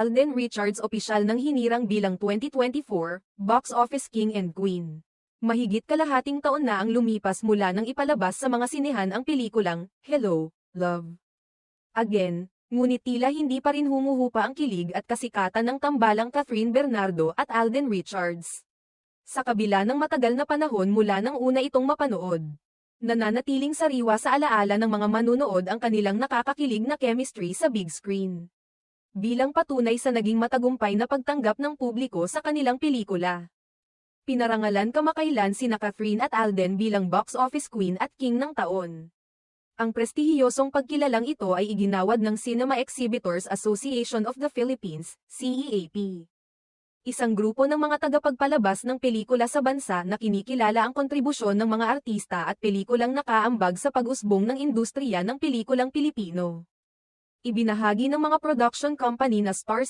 Alden Richards opisyal ng hinirang bilang 2024 Box Office King and Queen. Mahigit kalahating taon na ang lumipas mula nang ipalabas sa mga sinehan ang pelikulang Hello, Love Again, ngunit tila hindi pa rin humuhupa ang kilig at kasikatan ng tambalang Catherine Bernardo at Alden Richards. Sa kabila ng matagal na panahon mula nang una itong mapanood, nananatiling sariwa sa alaala ng mga manunood ang kanilang nakakakilig na chemistry sa big screen. Bilang patunay sa naging matagumpay na pagtanggap ng publiko sa kanilang pelikula. Pinarangalan kamakailan sina Catherine at Alden bilang box office queen at king ng taon. Ang prestihiyosong pagkilalang ito ay iginawad ng Cinema Exhibitors Association of the Philippines, CEAP. Isang grupo ng mga tagapagpalabas ng pelikula sa bansa na kinikilala ang kontribusyon ng mga artista at pelikulang nakaambag sa pag-usbong ng industriya ng pelikulang Pilipino. Ibinahagi ng mga production company na Stars